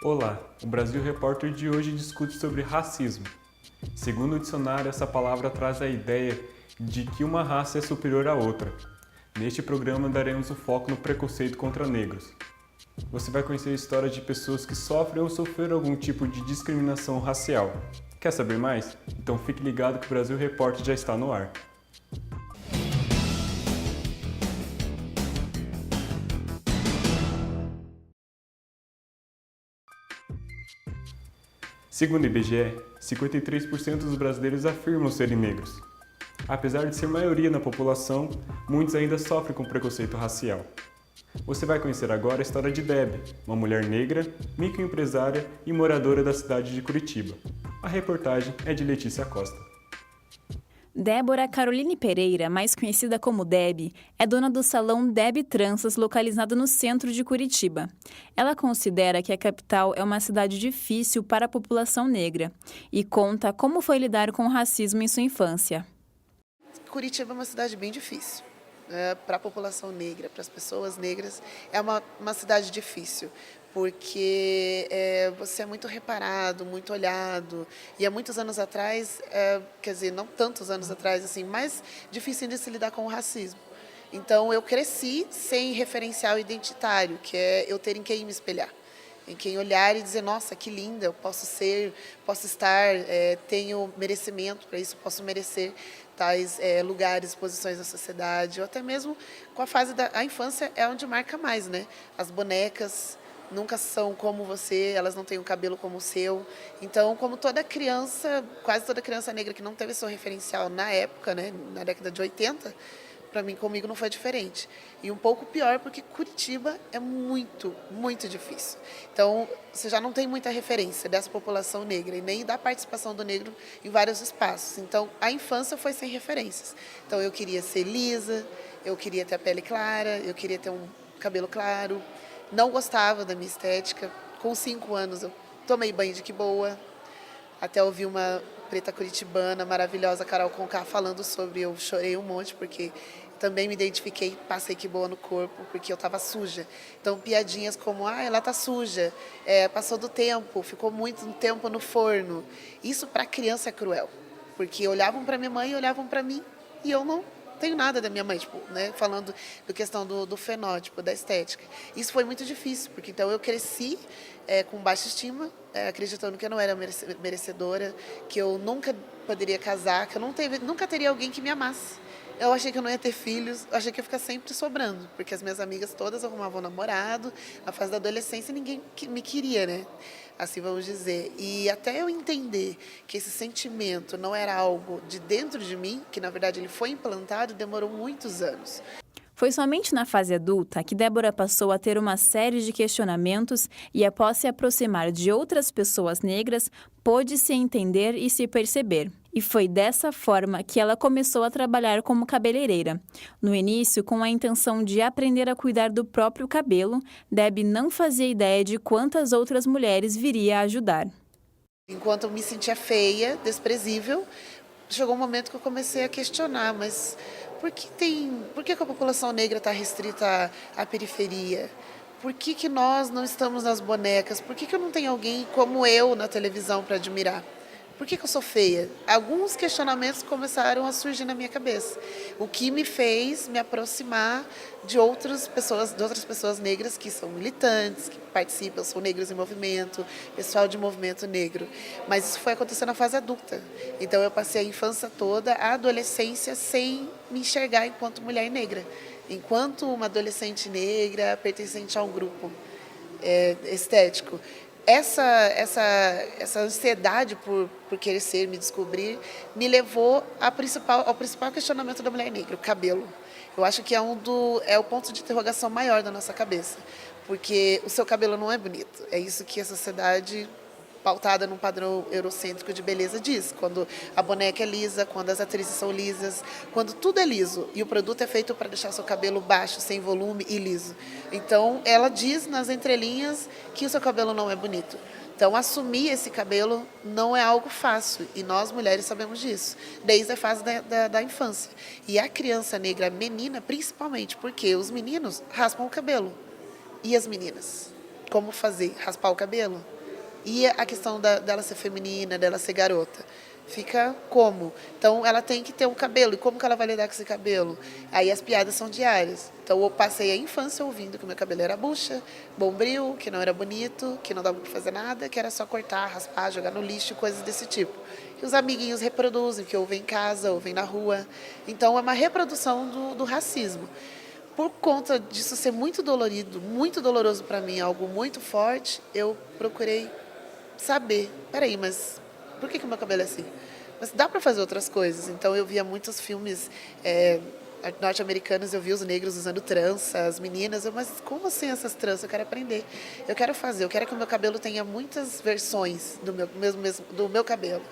Olá, o Brasil Repórter de hoje discute sobre racismo. Segundo o dicionário, essa palavra traz a ideia de que uma raça é superior à outra. Neste programa daremos o foco no preconceito contra negros. Você vai conhecer a história de pessoas que sofrem ou sofreram algum tipo de discriminação racial. Quer saber mais? Então fique ligado que o Brasil Repórter já está no ar. Segundo o IBGE, 53% dos brasileiros afirmam serem negros. Apesar de ser maioria na população, muitos ainda sofrem com preconceito racial. Você vai conhecer agora a história de Deb, uma mulher negra, microempresária e moradora da cidade de Curitiba. A reportagem é de Letícia Costa. Débora Caroline Pereira, mais conhecida como Deb, é dona do salão Deb Tranças, localizado no centro de Curitiba. Ela considera que a capital é uma cidade difícil para a população negra e conta como foi lidar com o racismo em sua infância. Curitiba é uma cidade bem difícil. Para a população negra, para as pessoas negras, é uma cidade difícil, porque você é muito reparado, muito olhado, e há muitos anos atrás, quer dizer, não tantos anos atrás, assim, mais difícil de se lidar com o racismo. Então, eu cresci sem referencial identitário, que é eu ter em quem me espelhar. Em quem olhar e dizer, nossa, que linda, eu posso ser, posso estar, tenho merecimento para isso, posso merecer tais lugares, posições na sociedade, ou até mesmo com a fase da infância é onde marca mais, né? As bonecas nunca são como você, elas não têm um cabelo como o seu. Então, como toda criança, quase toda criança negra que não teve seu referencial na época, né, na década de 80, para mim, comigo não foi diferente. E um pouco pior porque Curitiba é muito, muito difícil. Então, você já não tem muita referência dessa população negra e nem da participação do negro em vários espaços. Então, a infância foi sem referências. Então, eu queria ser lisa, eu queria ter a pele clara, eu queria ter um cabelo claro. Não gostava da minha estética. Com 5 anos, eu tomei banho de que boa. Até ouvi uma preta curitibana maravilhosa, Carol Conká, falando sobre, eu chorei um monte, porque também me identifiquei, passei que boa no corpo, porque eu estava suja. Então, piadinhas como, ela tá suja, passou do tempo, ficou muito tempo no forno. Isso para criança é cruel, porque olhavam para minha mãe, olhavam para mim, e eu não tenho nada da minha mãe, tipo, né, falando da questão do fenótipo, da estética. Isso foi muito difícil, porque então eu cresci com baixa estima, acreditando que eu não era merecedora, que eu nunca poderia casar, que eu nunca teria alguém que me amasse. Eu achei que eu não ia ter filhos, eu achei que ia ficar sempre sobrando, porque as minhas amigas todas arrumavam namorado, na fase da adolescência ninguém me queria, né? Assim vamos dizer. E até eu entender que esse sentimento não era algo de dentro de mim, que na verdade ele foi implantado, demorou muitos anos. Foi somente na fase adulta que Débora passou a ter uma série de questionamentos e, após se aproximar de outras pessoas negras, pôde se entender e se perceber. E foi dessa forma que ela começou a trabalhar como cabeleireira. No início, com a intenção de aprender a cuidar do próprio cabelo, Deb não fazia ideia de quantas outras mulheres viria a ajudar. Enquanto eu me sentia feia, desprezível, chegou um momento que eu comecei a questionar, mas por que a população negra está restrita à periferia? Por que nós não estamos nas bonecas? Por que eu não tenho alguém como eu na televisão para admirar? Por que eu sou feia? Alguns questionamentos começaram a surgir na minha cabeça, o que me fez me aproximar de outras pessoas negras que são militantes, que participam, são negros em movimento, pessoal de movimento negro. Mas isso foi acontecendo na fase adulta. Então eu passei a infância toda, a adolescência, sem me enxergar enquanto mulher negra, enquanto uma adolescente negra pertencente a um grupo estético. Essa ansiedade por querer ser, me descobrir, me levou ao principal questionamento da mulher negra, o cabelo. Eu acho que é o ponto de interrogação maior da nossa cabeça, porque o seu cabelo não é bonito. É isso que a sociedade pautada num padrão eurocêntrico de beleza diz. Quando a boneca é lisa, quando as atrizes são lisas, quando tudo é liso e o produto é feito para deixar seu cabelo baixo, sem volume e liso. Então, ela diz nas entrelinhas que o seu cabelo não é bonito. Então, assumir esse cabelo não é algo fácil, e nós mulheres sabemos disso, desde a fase da infância. E a criança negra, a menina, principalmente, porque os meninos raspam o cabelo, e as meninas? como fazer, raspar o cabelo. E a questão dela ser feminina, dela ser garota. Fica como? Então, ela tem que ter um cabelo. E como que ela vai lidar com esse cabelo? Aí as piadas são diárias. Então, eu passei a infância ouvindo que o meu cabelo era bucha, bombril, que não era bonito, que não dava para fazer nada, que era só cortar, raspar, jogar no lixo, coisas desse tipo. E os amiguinhos reproduzem, que ouvem em casa, ouvem na rua. Então, é uma reprodução do racismo. Por conta disso ser muito dolorido, muito doloroso para mim, algo muito forte, eu procurei saber. Peraí, mas por que o meu cabelo é assim? Mas dá para fazer outras coisas. Então, eu via muitos filmes norte-americanos, eu via os negros usando trança, as meninas. Mas como assim essas tranças? Eu quero aprender. Eu quero fazer. Eu quero que o meu cabelo tenha muitas versões do meu cabelo,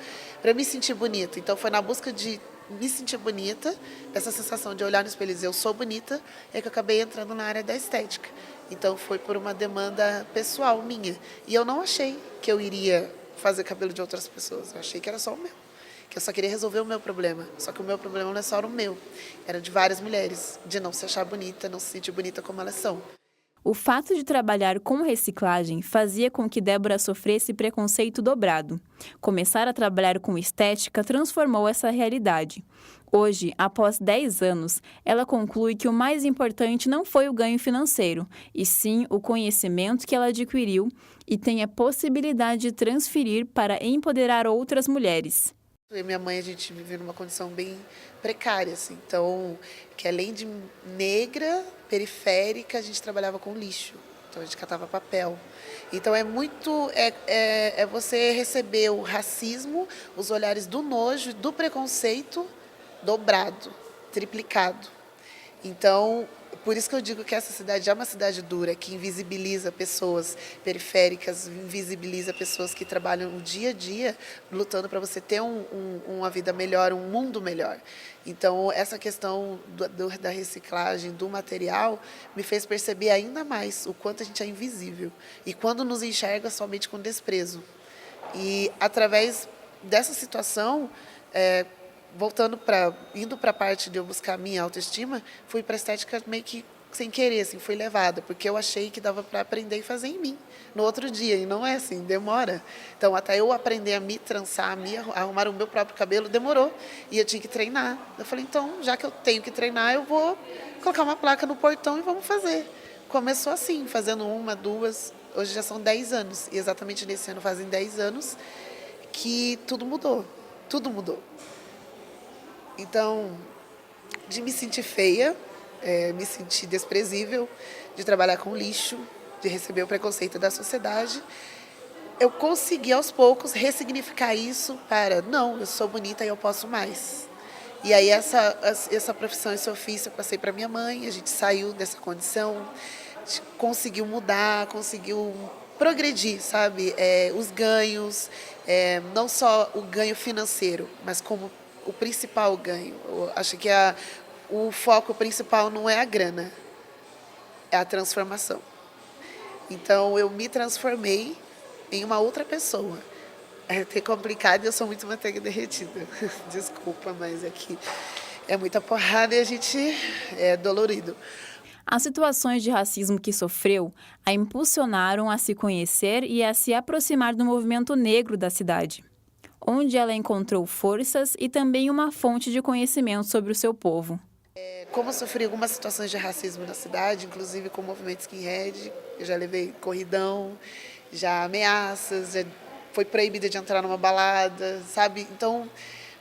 para me sentir bonita. Então, foi na busca de me sentir bonita, essa sensação de olhar no espelho e dizer eu sou bonita, é que eu acabei entrando na área da estética. Então, foi por uma demanda pessoal minha. E eu não achei que eu iria fazer cabelo de outras pessoas. Eu achei que era só o meu. Que eu só queria resolver o meu problema. Só que o meu problema não é só o meu. Era de várias mulheres. De não se achar bonita, não se sentir bonita como elas são. O fato de trabalhar com reciclagem fazia com que Débora sofresse preconceito dobrado. Começar a trabalhar com estética transformou essa realidade. Hoje, após 10 anos, ela conclui que o mais importante não foi o ganho financeiro, e sim o conhecimento que ela adquiriu e tem a possibilidade de transferir para empoderar outras mulheres. Eu e minha mãe, a gente vive numa condição bem precária, assim. Então, que além de negra, periférica, a gente trabalhava com lixo. Então, a gente catava papel. Então, é você receber o racismo, os olhares do nojo, do preconceito dobrado, triplicado. Então, por isso que eu digo que essa cidade é uma cidade dura, que invisibiliza pessoas periféricas, invisibiliza pessoas que trabalham o dia a dia, lutando para você ter uma vida melhor, um mundo melhor. Então, essa questão da reciclagem, do material, me fez perceber ainda mais o quanto a gente é invisível. E quando nos enxerga somente com desprezo. E, através dessa situação, indo para a parte de eu buscar a minha autoestima, fui para a estética meio que sem querer, assim, fui levada, porque eu achei que dava para aprender e fazer em mim, no outro dia, e não é assim, demora. Então, até eu aprender a me trançar, a arrumar o meu próprio cabelo, demorou, e eu tinha que treinar. Eu falei, então, já que eu tenho que treinar, eu vou colocar uma placa no portão e vamos fazer. Começou assim, fazendo 1, 2, hoje já são 10 anos, e exatamente nesse ano fazem 10 anos que tudo mudou, tudo mudou. Então, de me sentir feia, me sentir desprezível, de trabalhar com lixo, de receber o preconceito da sociedade, eu consegui aos poucos ressignificar isso para, não, eu sou bonita e eu posso mais. E aí essa profissão, esse ofício eu passei para minha mãe, a gente saiu dessa condição, conseguiu mudar, conseguiu progredir, sabe? Os ganhos, não só o ganho financeiro, mas como o principal ganho. Eu acho que o foco principal não é a grana, é a transformação. Então, eu me transformei em uma outra pessoa. É até complicado e eu sou muito manteiga derretida. Desculpa, mas aqui é muita porrada e a gente é dolorido. As situações de racismo que sofreu a impulsionaram a se conhecer e a se aproximar do movimento negro da cidade, onde ela encontrou forças e também uma fonte de conhecimento sobre o seu povo. Como eu sofri algumas situações de racismo na cidade, inclusive com o movimento skinhead, eu já levei corridão, já ameaças, já foi proibida de entrar numa balada, sabe? Então,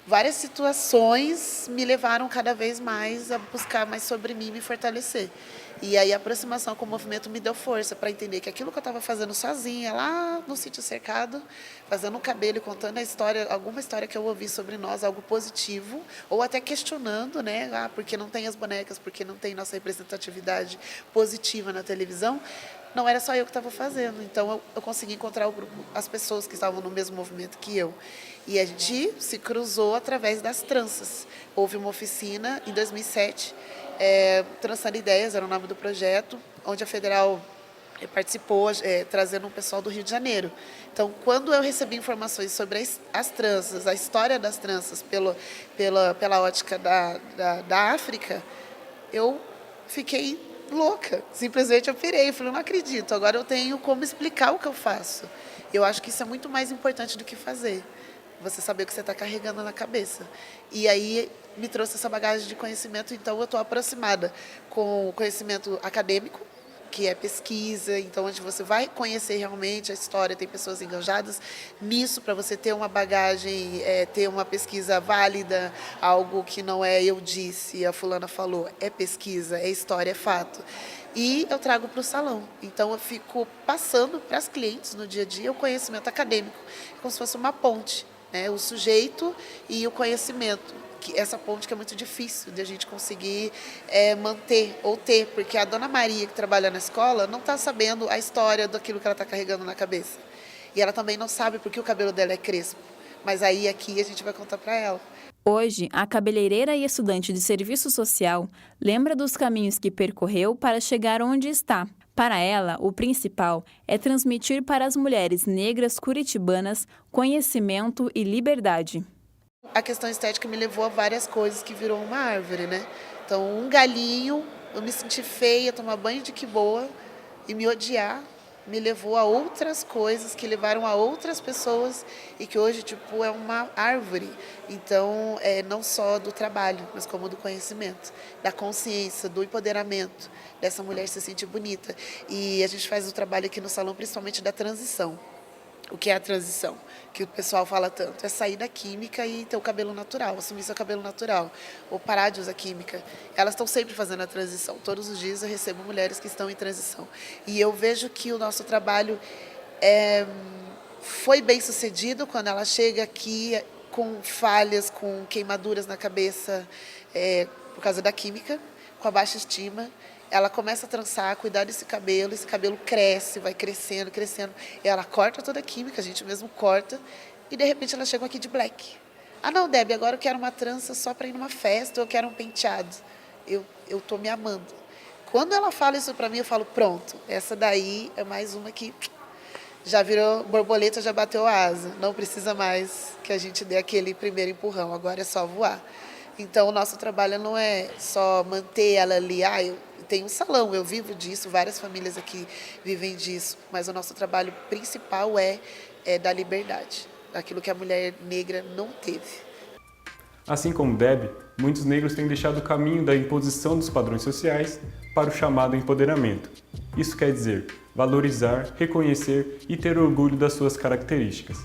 várias situações me levaram cada vez mais a buscar mais sobre mim e me fortalecer. E aí a aproximação com o movimento me deu força para entender que aquilo que eu estava fazendo sozinha, lá no sítio cercado, fazendo um cabelo e contando a história, alguma história que eu ouvi sobre nós, algo positivo, ou até questionando, né? Por que não tem as bonecas, por que não tem nossa representatividade positiva na televisão? Não era só eu que estava fazendo. Então eu consegui encontrar o grupo, as pessoas que estavam no mesmo movimento que eu. E a gente se cruzou através das tranças. Houve uma oficina em 2007, Trançando Ideias, era o nome do projeto, onde a Federal participou, trazendo um pessoal do Rio de Janeiro. Então, quando eu recebi informações sobre as tranças, a história das tranças pela ótica da África, eu fiquei louca, simplesmente eu pirei, eu falei, não acredito, agora eu tenho como explicar o que eu faço. Eu acho que isso é muito mais importante do que fazer, você saber o que você está carregando na cabeça. E aí me trouxe essa bagagem de conhecimento, então eu estou aproximada com o conhecimento acadêmico, que é pesquisa, então onde você vai conhecer realmente a história, tem pessoas engajadas nisso para você ter uma bagagem, ter uma pesquisa válida, algo que não é eu disse, a fulana falou, é pesquisa, é história, é fato. E eu trago para o salão, então eu fico passando para as clientes no dia a dia o conhecimento acadêmico, como se fosse uma ponte, né? O sujeito e o conhecimento. Essa ponte que é muito difícil de a gente conseguir manter ou ter, porque a dona Maria que trabalha na escola não está sabendo a história daquilo que ela está carregando na cabeça. E ela também não sabe porque o cabelo dela é crespo. Mas aí aqui a gente vai contar para ela. Hoje, a cabeleireira e estudante de serviço social lembra dos caminhos que percorreu para chegar onde está. Para ela, o principal é transmitir para as mulheres negras curitibanas conhecimento e liberdade. A questão estética me levou a várias coisas que virou uma árvore, né? Então, um galinho, eu me senti feia, tomar banho de que boa e me odiar, me levou a outras coisas que levaram a outras pessoas e que hoje, tipo, é uma árvore. Então, não só do trabalho, mas como do conhecimento, da consciência, do empoderamento, dessa mulher se sentir bonita. E a gente faz o trabalho aqui no salão, principalmente da transição. O que é a transição? Que o pessoal fala tanto. É sair da química e ter o cabelo natural, assumir seu cabelo natural, ou parar de usar química. Elas estão sempre fazendo a transição. Todos os dias eu recebo mulheres que estão em transição. E eu vejo que o nosso trabalho foi bem sucedido quando ela chega aqui com falhas, com queimaduras na cabeça por causa da química, com a baixa estima. Ela começa a trançar, cuidar desse cabelo, esse cabelo cresce, vai crescendo, crescendo. Ela corta toda a química, a gente mesmo corta, e de repente ela chega aqui de black. Ah não, Debbie, agora eu quero uma trança só para ir numa festa, ou eu quero um penteado. Eu tô me amando. Quando ela fala isso para mim, eu falo, pronto, essa daí é mais uma que já virou borboleta, já bateu a asa. Não precisa mais que a gente dê aquele primeiro empurrão, agora é só voar. Então, o nosso trabalho não é só manter ela ali, eu tenho um salão, eu vivo disso, várias famílias aqui vivem disso, mas o nosso trabalho principal é da liberdade, aquilo que a mulher negra não teve. Assim como Debbie, muitos negros têm deixado o caminho da imposição dos padrões sociais para o chamado empoderamento. Isso quer dizer valorizar, reconhecer e ter orgulho das suas características.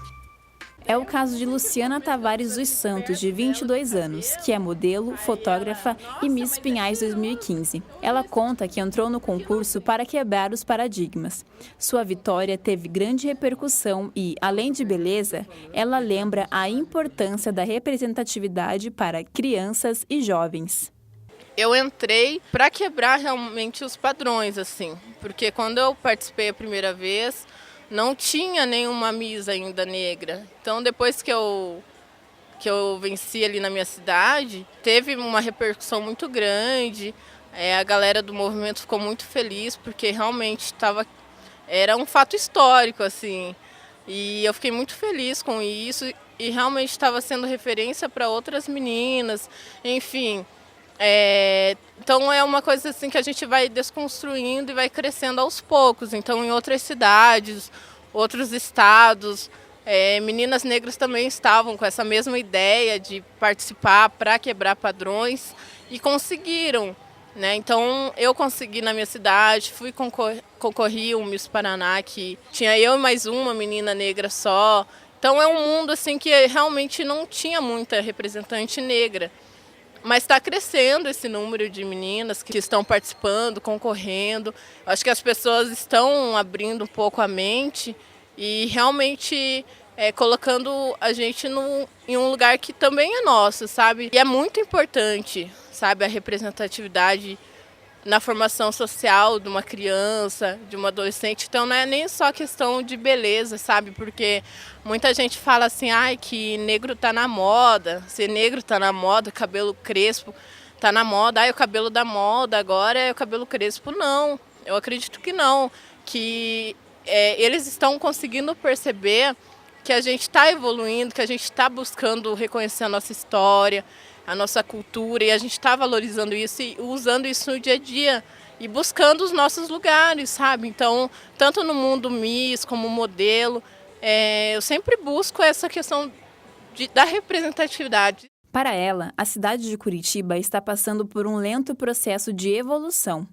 É o caso de Luciana Tavares dos Santos, de 22 anos, que é modelo, fotógrafa e Miss Pinhais 2015. Ela conta que entrou no concurso para quebrar os paradigmas. Sua vitória teve grande repercussão e, além de beleza, ela lembra a importância da representatividade para crianças e jovens. Eu entrei para quebrar realmente os padrões, assim, porque quando eu participei a primeira vez, não tinha nenhuma Miss ainda negra. Então, depois que eu venci ali na minha cidade, teve uma repercussão muito grande. A galera do movimento ficou muito feliz, porque realmente era um fato histórico, assim. E eu fiquei muito feliz com isso e realmente estava sendo referência para outras meninas, enfim. Então é uma coisa assim que a gente vai desconstruindo e vai crescendo aos poucos. Então em outras cidades, outros estados, meninas negras também estavam com essa mesma ideia de participar para quebrar padrões e conseguiram, né? Então eu consegui na minha cidade, concorri ao Miss Paraná, que tinha eu e mais uma menina negra só. Então é um mundo assim que realmente não tinha muita representante negra. Mas está crescendo esse número de meninas que estão participando, concorrendo. Acho que as pessoas estão abrindo um pouco a mente e realmente colocando a gente em um lugar que também é nosso, sabe? E é muito importante, sabe, a representatividade na formação social de uma criança, de uma adolescente. Então não é nem só questão de beleza, sabe? Porque muita gente fala assim, que negro tá na moda, ser negro tá na moda, cabelo crespo tá na moda, o cabelo da moda agora é o cabelo crespo. Não, eu acredito que não, que eles estão conseguindo perceber que a gente está evoluindo, que a gente está buscando reconhecer a nossa história, a nossa cultura, e a gente está valorizando isso e usando isso no dia a dia. e buscando os nossos lugares, sabe? Então, tanto no mundo Miss como modelo, eu sempre busco essa questão da representatividade. Para ela, a cidade de Curitiba está passando por um lento processo de evolução.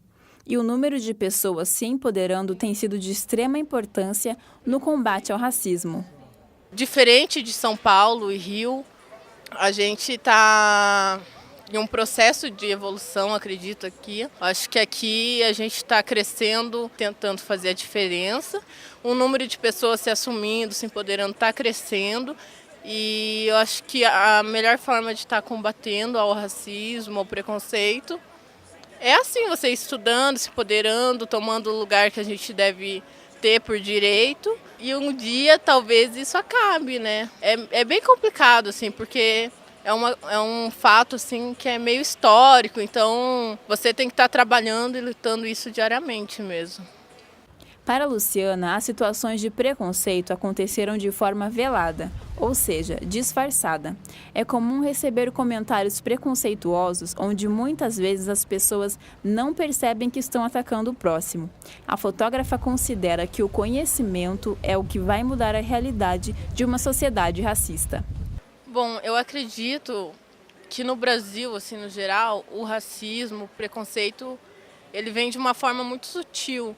E o número de pessoas se empoderando tem sido de extrema importância no combate ao racismo. Diferente de São Paulo e Rio, a gente está em um processo de evolução, acredito aqui. Acho que aqui a gente está crescendo, tentando fazer a diferença. O número de pessoas se assumindo, se empoderando está crescendo. E eu acho que a melhor forma de estar combatendo ao racismo, ao preconceito, é assim, você estudando, se empoderando, tomando o lugar que a gente deve ter por direito. E um dia talvez isso acabe, né? É bem complicado, assim, porque é um fato assim, que é meio histórico, então você tem que estar trabalhando e lutando isso diariamente mesmo. Para Luciana, as situações de preconceito aconteceram de forma velada, ou seja, disfarçada. É comum receber comentários preconceituosos onde muitas vezes as pessoas não percebem que estão atacando o próximo. A fotógrafa considera que o conhecimento é o que vai mudar a realidade de uma sociedade racista. Bom, eu acredito que no Brasil, assim, no geral, o racismo, o preconceito, ele vem de uma forma muito sutil,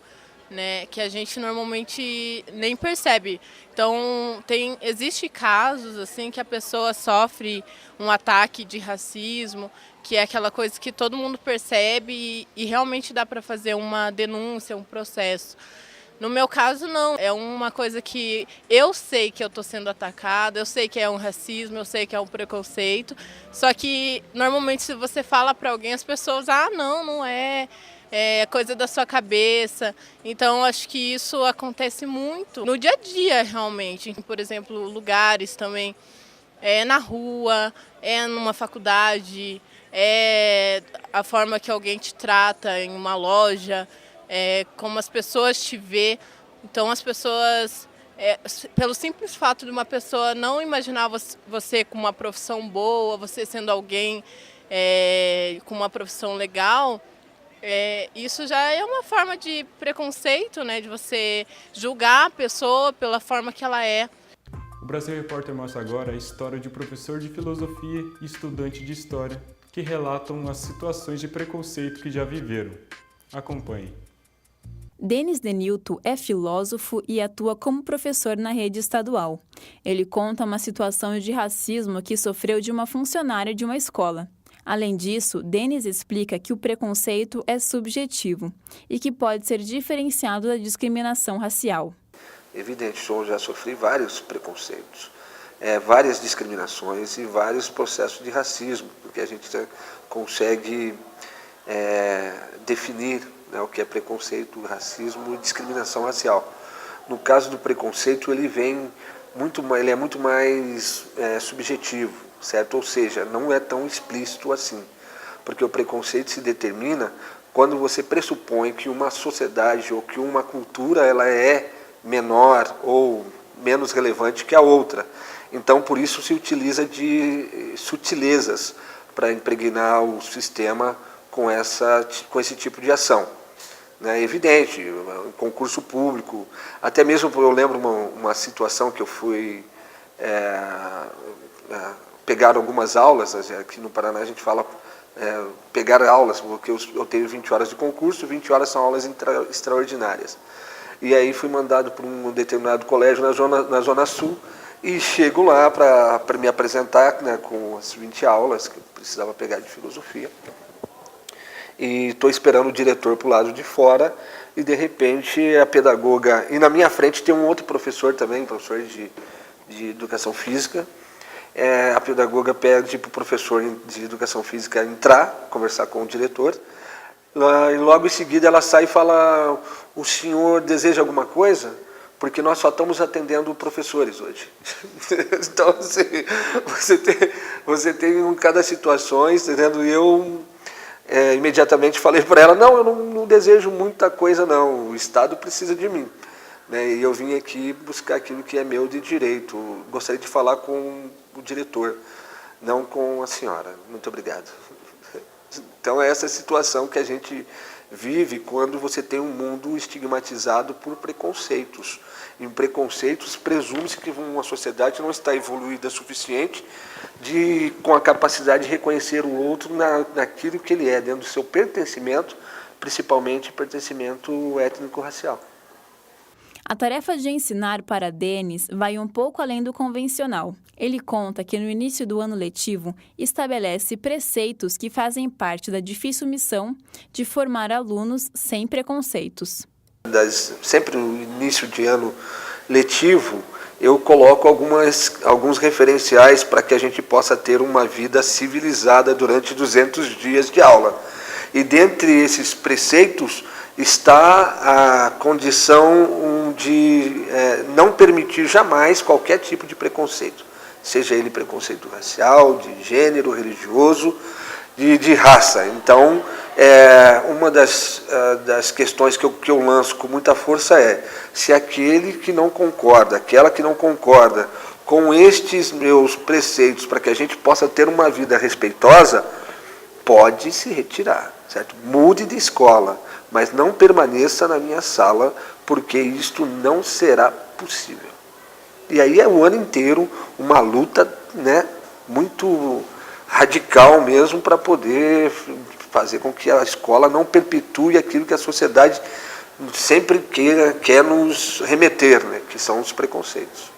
né, que a gente normalmente nem percebe. Então, existe casos assim que a pessoa sofre um ataque de racismo, que é aquela coisa que todo mundo percebe e realmente dá para fazer uma denúncia, um processo. No meu caso, não. É uma coisa que eu sei que eu estou sendo atacada, eu sei que é um racismo, eu sei que é um preconceito, só que normalmente se você fala para alguém, as pessoas, não é. É coisa da sua cabeça. Então, acho que isso acontece muito no dia a dia, realmente. Por exemplo, lugares também, na rua, numa faculdade, a forma que alguém te trata em uma loja, como as pessoas te vê. Então, as pessoas, pelo simples fato de uma pessoa não imaginar você com uma profissão boa, você sendo alguém com uma profissão legal, isso já é uma forma de preconceito, né? De você julgar a pessoa pela forma que ela é. O Brasil Repórter mostra agora a história de um professor de filosofia e estudante de história que relatam as situações de preconceito que já viveram. Acompanhe. Denis Denilton é filósofo e atua como professor na rede estadual. Ele conta uma situação de racismo que sofreu de uma funcionária de uma escola. Além disso, Denis explica que o preconceito é subjetivo e que pode ser diferenciado da discriminação racial. Evidente, eu já sofri vários preconceitos, várias discriminações e vários processos de racismo, porque a gente consegue definir, né, o que é preconceito, racismo e discriminação racial. No caso do preconceito, ele é muito mais subjetivo. Certo? Ou seja, não é tão explícito assim, porque o preconceito se determina quando você pressupõe que uma sociedade ou que uma cultura ela é menor ou menos relevante que a outra. Então, por isso se utiliza de sutilezas para impregnar o sistema com esse tipo de ação. É evidente, em concurso público, até mesmo eu lembro uma situação que eu fui pegar algumas aulas, aqui no Paraná a gente fala pegar aulas, porque eu tenho 20 horas de concurso, 20 horas são aulas extraordinárias. E aí fui mandado para um determinado colégio na Zona Sul e chego lá para me apresentar, né, com as 20 aulas que eu precisava pegar de filosofia. E estou esperando o diretor para o lado de fora e de repente a pedagoga... E na minha frente tem um outro professor também, professor de educação física. A pedagoga pede para o professor de educação física entrar, conversar com o diretor. E logo em seguida ela sai e fala: o senhor deseja alguma coisa? Porque nós só estamos atendendo professores hoje. Então você tem cada situação, entendendo? E eu imediatamente falei para ela: não, eu não desejo muita coisa não, o Estado precisa de mim. E eu vim aqui buscar aquilo que é meu de direito. Gostaria de falar com o diretor, não com a senhora. Muito obrigado. Então é essa situação que a gente vive quando você tem um mundo estigmatizado por preconceitos. Em preconceitos, presume-se que uma sociedade não está evoluída o suficiente com a capacidade de reconhecer o outro naquilo que ele é, dentro do seu pertencimento, principalmente pertencimento étnico-racial. A tarefa de ensinar para Denis vai um pouco além do convencional. Ele conta que no início do ano letivo estabelece preceitos que fazem parte da difícil missão de formar alunos sem preconceitos. Sempre no início de ano letivo, eu coloco alguns referenciais para que a gente possa ter uma vida civilizada durante 200 dias de aula. E dentre esses preceitos está a condição de não permitir jamais qualquer tipo de preconceito, seja ele preconceito racial, de gênero, religioso, de raça. Então, uma das questões que eu lanço com muita força se aquele que não concorda, aquela que não concorda com estes meus preceitos para que a gente possa ter uma vida respeitosa, pode se retirar, certo? Mude de escola, mas não permaneça na minha sala, porque isto não será possível. E aí é o ano inteiro uma luta, muito radical mesmo, para poder fazer com que a escola não perpetue aquilo que a sociedade sempre quer nos remeter, que são os preconceitos.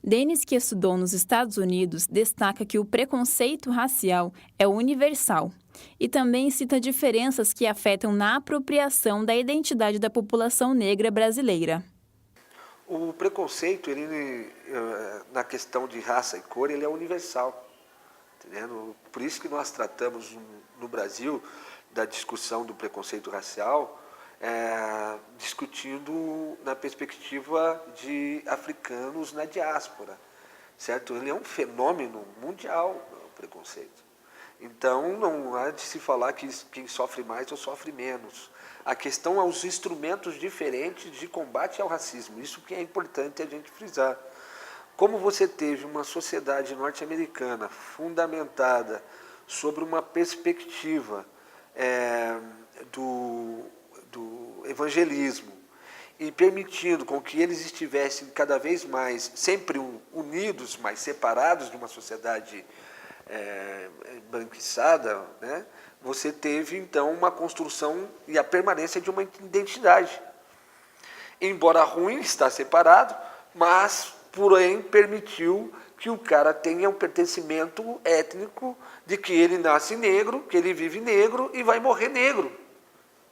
Denis, que estudou nos Estados Unidos, destaca que o preconceito racial é universal e também cita diferenças que afetam na apropriação da identidade da população negra brasileira. O preconceito, na questão de raça e cor, ele é universal. Entendendo? Por isso que nós tratamos no Brasil da discussão do preconceito racial, discutindo na perspectiva de africanos na diáspora, certo? Ele é um fenômeno mundial, o preconceito. Então, não há de se falar que quem sofre mais ou sofre menos. A questão é os instrumentos diferentes de combate ao racismo. Isso que é importante a gente frisar. Como você teve uma sociedade norte-americana fundamentada sobre uma perspectiva do evangelismo e permitindo com que eles estivessem cada vez mais sempre unidos, mas separados de uma sociedade branquiçada, você teve então uma construção e a permanência de uma identidade. Embora ruim estar separado, mas porém permitiu que o cara tenha um pertencimento étnico de que ele nasce negro, que ele vive negro e vai morrer negro.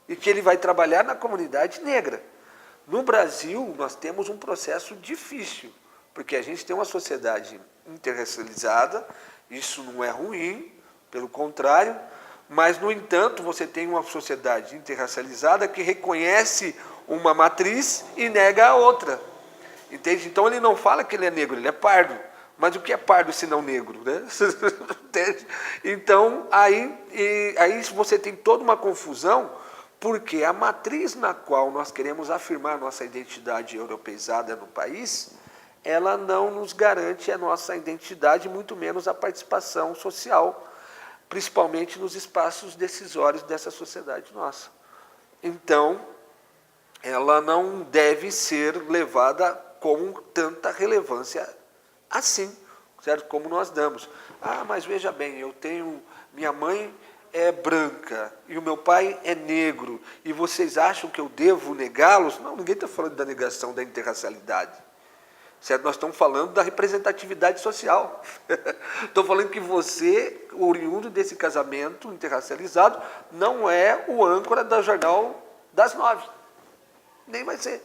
E que ele vai trabalhar na comunidade negra. No Brasil, nós temos um processo difícil, porque a gente tem uma sociedade interracializada, isso não é ruim, pelo contrário, mas, no entanto, você tem uma sociedade interracializada que reconhece uma matriz e nega a outra. Entende? Então, ele não fala que ele é negro, ele é pardo. Mas o que é pardo se não negro? Entende? Então, aí você tem toda uma confusão, porque a matriz na qual nós queremos afirmar nossa identidade europeizada no país, ela não nos garante a nossa identidade, muito menos a participação social, principalmente nos espaços decisórios dessa sociedade nossa. Então, ela não deve ser levada com tanta relevância assim, certo? Como nós damos. Mas veja bem, minha mãe é branca e o meu pai é negro, e vocês acham que eu devo negá-los? Não, ninguém está falando da negação da interracialidade. Certo? Nós estamos falando da representatividade social. Estou falando que você, oriundo desse casamento interracializado, não é o âncora do Jornal das 9. Nem vai ser.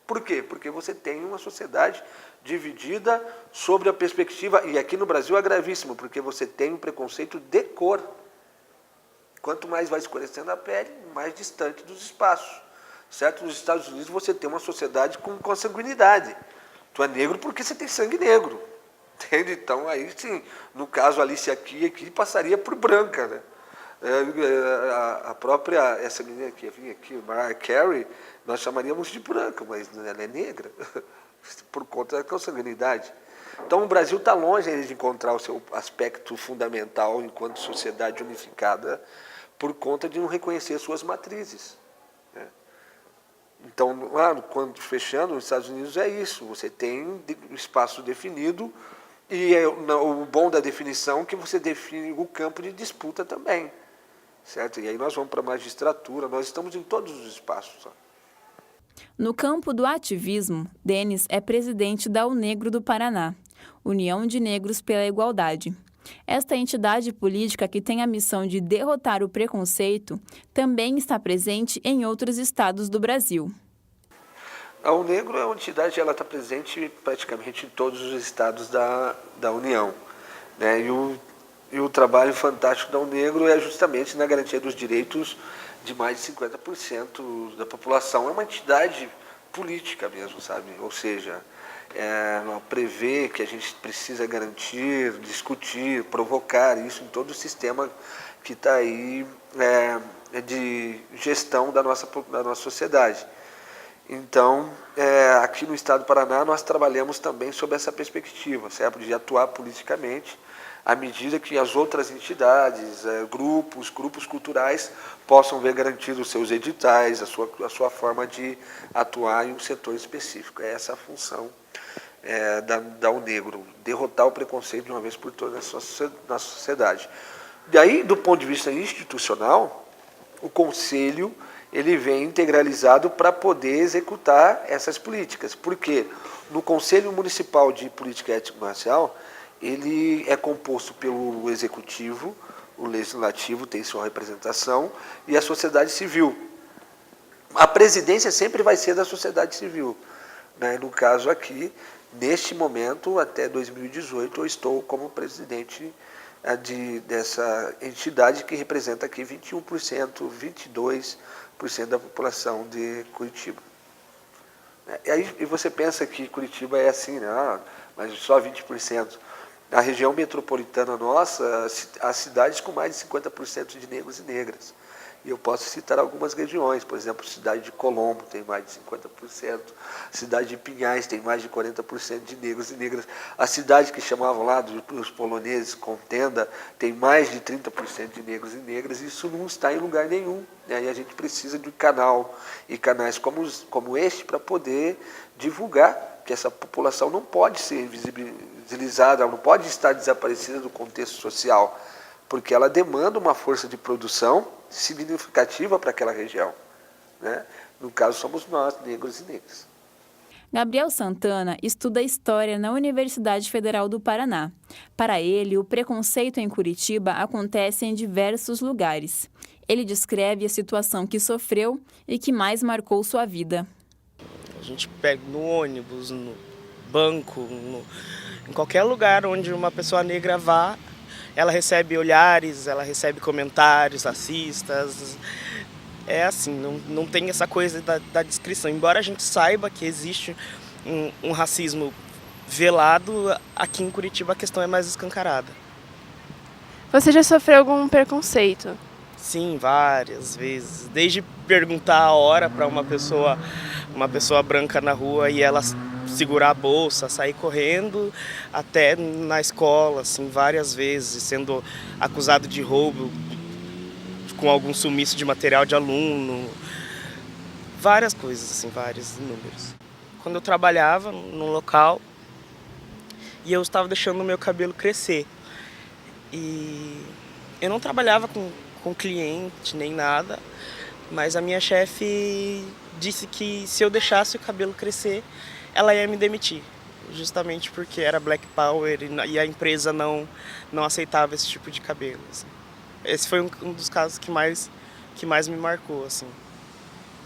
Por quê? Porque você tem uma sociedade dividida sobre a perspectiva, e aqui no Brasil é gravíssimo, porque você tem um preconceito de cor. Quanto mais vai escurecendo a pele, mais distante dos espaços. Certo? Nos Estados Unidos você tem uma sociedade com consanguinidade. Tu é negro porque você tem sangue negro. Entende? Então, aí sim, no caso Alice aqui passaria por branca, né? A própria, essa menina que vinha aqui, Mariah Carey, nós chamaríamos de branca, mas ela é negra, por conta da consanguinidade. Então, o Brasil está longe de encontrar o seu aspecto fundamental enquanto sociedade unificada por conta de não reconhecer suas matrizes, né? Então, lá, quando fechando, nos Estados Unidos é isso, você tem um espaço definido e o bom da definição é que você define o campo de disputa também, certo? E aí nós vamos para a magistratura, nós estamos em todos os espaços. Ó. No campo do ativismo, Denis é presidente da UNegro do Paraná, União de Negros pela Igualdade. Esta entidade política, que tem a missão de derrotar o preconceito, também está presente em outros estados do Brasil. A UNegro é uma entidade, ela está presente praticamente em todos os estados da União, né? E o trabalho fantástico da UNegro é justamente na garantia dos direitos de mais de 50% da população. É uma entidade política mesmo, sabe? Ou seja, prevê que a gente precisa garantir, discutir, provocar isso em todo o sistema que está aí de gestão da nossa sociedade. Então, aqui no estado do Paraná, nós trabalhamos também sob essa perspectiva, certo? De atuar politicamente à medida que as outras entidades, grupos culturais possam ver garantidos os seus editais, a sua forma de atuar em um setor específico. É essa a função da UNegro, derrotar o preconceito de uma vez por todas na sociedade. Daí, do ponto de vista institucional, o Conselho ele vem integralizado para poder executar essas políticas. Por quê? No Conselho Municipal de Política Étnico-Racial, ele é composto pelo Executivo, o Legislativo tem sua representação, e a sociedade civil. A presidência sempre vai ser da sociedade civil, né? No caso aqui, neste momento, até 2018, eu estou como presidente dessa entidade que representa aqui 21%, 22% da população de Curitiba. E você pensa que Curitiba é assim, né? Mas só 20%. Na região metropolitana nossa, há cidades com mais de 50% de negros e negras. E eu posso citar algumas regiões, por exemplo, a cidade de Colombo tem mais de 50%, a cidade de Pinhais tem mais de 40% de negros e negras, a cidade que chamavam lá dos poloneses, Contenda, tem mais de 30% de negros e negras, e isso não está em lugar nenhum, né? E a gente precisa de um canal, e canais como este para poder divulgar que essa população não pode ser invisibilizada, ela não pode estar desaparecida do contexto social, porque ela demanda uma força de produção significativa para aquela região, né? No caso, somos nós, negros e negras. Gabriel Santana estuda História na Universidade Federal do Paraná. Para ele, o preconceito em Curitiba acontece em diversos lugares. Ele descreve a situação que sofreu e que mais marcou sua vida. A gente pega no ônibus, no banco, em qualquer lugar onde uma pessoa negra vá, ela recebe olhares, ela recebe comentários racistas. É assim, não tem essa coisa da descrição. Embora a gente saiba que existe um racismo velado, aqui em Curitiba a questão é mais escancarada. Você já sofreu algum preconceito? Sim, várias vezes. Desde perguntar a hora para uma pessoa branca na rua e ela segurar a bolsa, sair correndo, até na escola, assim, várias vezes, sendo acusado de roubo com algum sumiço de material de aluno, várias coisas, assim, vários números. Quando eu trabalhava num local e eu estava deixando o meu cabelo crescer, e eu não trabalhava com cliente nem nada, mas a minha chefe disse que se eu deixasse o cabelo crescer, ela ia me demitir, justamente porque era Black Power e a empresa não aceitava esse tipo de cabelo. Assim. Esse foi um dos casos que mais me marcou. Assim.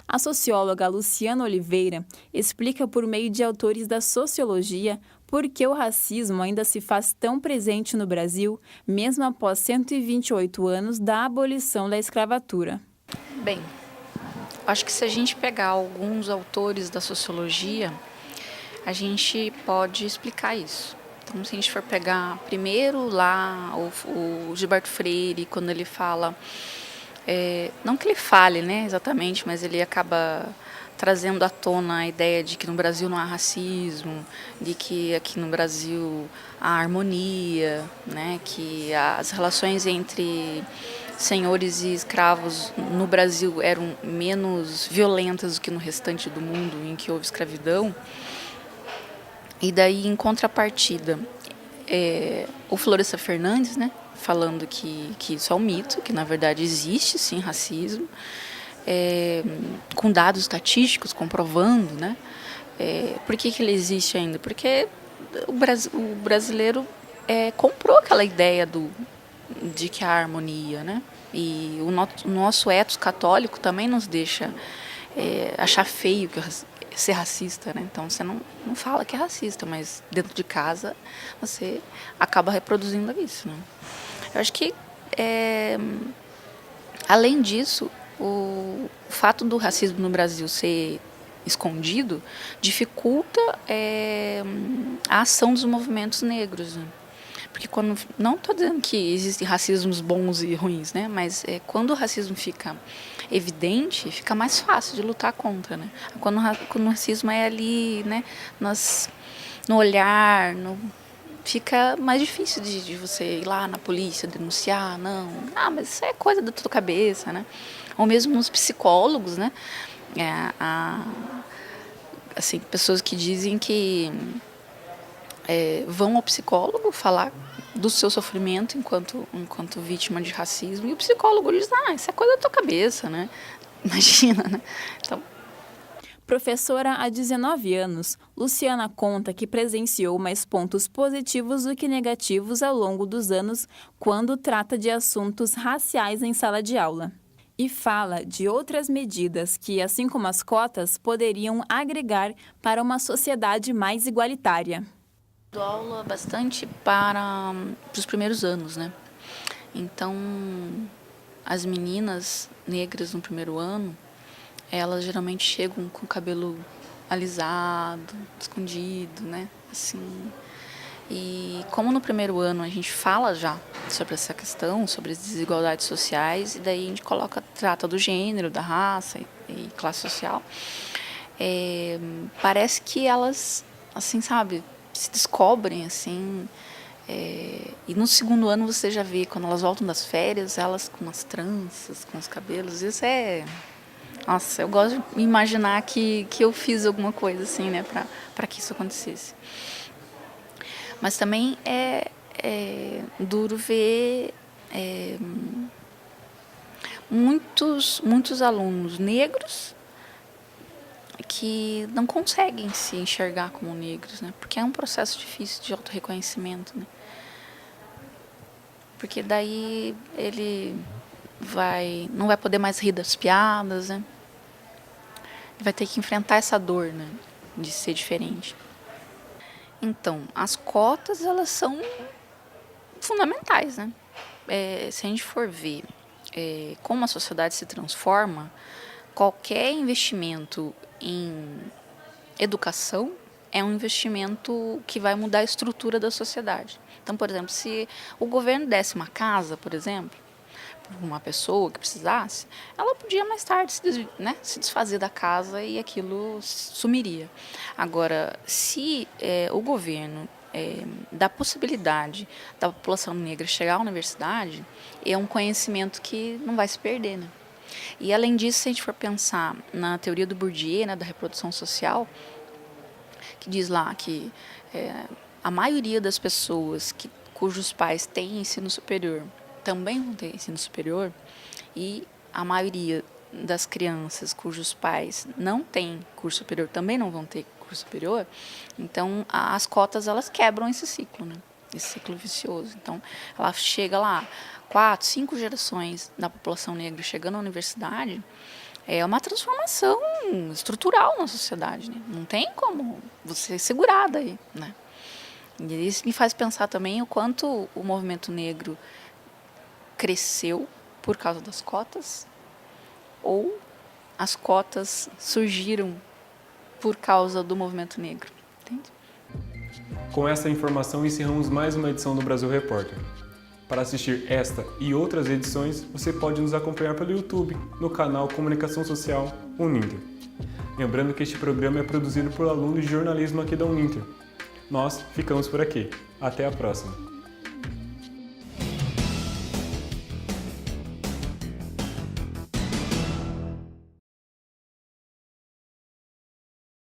A socióloga Luciana Oliveira explica por meio de autores da sociologia por que o racismo ainda se faz tão presente no Brasil, mesmo após 128 anos da abolição da escravatura. Bem, acho que se a gente pegar alguns autores da sociologia, a gente pode explicar isso. Então, se a gente for pegar primeiro lá o Gilberto Freire, quando ele fala, não que ele fale, né, exatamente, mas ele acaba trazendo à tona a ideia de que no Brasil não há racismo, de que aqui no Brasil há harmonia, né, que as relações entre senhores e escravos no Brasil eram menos violentas do que no restante do mundo em que houve escravidão. E daí, em contrapartida, o Florestan Fernandes, né, falando que isso é um mito, que na verdade existe sim racismo, com dados estatísticos comprovando, né? Por que ele existe ainda? Porque o brasileiro comprou aquela ideia de que há harmonia, né? E o nosso ethos católico também nos deixa achar feio ser racista, né? Então você não fala que é racista, mas dentro de casa você acaba reproduzindo isso, né? Eu acho que além disso, o fato do racismo no Brasil ser escondido dificulta a ação dos movimentos negros, né? Porque não estou dizendo que existem racismos bons e ruins, né? Mas quando o racismo fica evidente, fica mais fácil de lutar contra, né? Quando o racismo é ali, né, no olhar, fica mais difícil de você ir lá na polícia denunciar, mas isso é coisa da tua cabeça, né? Ou mesmo nos psicólogos, né? Assim, pessoas que dizem que vão ao psicólogo falar do seu sofrimento enquanto vítima de racismo, e o psicólogo diz, isso é coisa da tua cabeça, né? Imagina, né? Então, Professora há 19 anos, Luciana conta que presenciou mais pontos positivos do que negativos ao longo dos anos quando trata de assuntos raciais em sala de aula. E fala de outras medidas que, assim como as cotas, poderiam agregar para uma sociedade mais igualitária. dou aula bastante para os primeiros anos, né? Então, as meninas negras no primeiro ano, elas geralmente chegam com o cabelo alisado, escondido, né? Assim. E como no primeiro ano a gente fala já sobre essa questão, sobre as desigualdades sociais, e daí a gente trata do gênero, da raça e classe social, parece que elas, assim, sabe, se descobrem, assim. E no segundo ano você já vê, quando elas voltam das férias, elas com as tranças, com os cabelos, isso é... Nossa, eu gosto de imaginar que eu fiz alguma coisa assim, né, para que isso acontecesse. Mas também é duro ver muitos alunos negros que não conseguem se enxergar como negros, né? Porque é um processo difícil de autorreconhecimento, né? Porque daí ele não vai poder mais rir das piadas, né? Ele vai ter que enfrentar essa dor, né, de ser diferente. Então, as cotas, elas são fundamentais, né? Se a gente for ver como a sociedade se transforma, qualquer investimento em educação é um investimento que vai mudar a estrutura da sociedade. Então, por exemplo, se o governo desse uma casa, por exemplo, para uma pessoa que precisasse, ela podia mais tarde se desfazer da casa e aquilo sumiria. Agora, se o governo dá possibilidade da população negra chegar à universidade, é um conhecimento que não vai se perder, né? E, além disso, se a gente for pensar na teoria do Bourdieu, né, da reprodução social, que diz lá que a maioria das pessoas cujos pais têm ensino superior também vão ter ensino superior, e a maioria das crianças cujos pais não têm curso superior também não vão ter curso superior, então as cotas, elas quebram esse ciclo, né? Esse ciclo vicioso. Então, ela chega lá, 4, 5 gerações da população negra chegando à universidade, é uma transformação estrutural na sociedade, né? Não tem como você segurar daí, né? E isso me faz pensar também o quanto o movimento negro cresceu por causa das cotas, ou as cotas surgiram por causa do movimento negro, entende? Com essa informação, encerramos mais uma edição do Brasil Repórter. Para assistir esta e outras edições, você pode nos acompanhar pelo YouTube, no canal Comunicação Social Uninter. Lembrando que este programa é produzido por alunos de jornalismo aqui da Uninter. Nós ficamos por aqui. Até a próxima!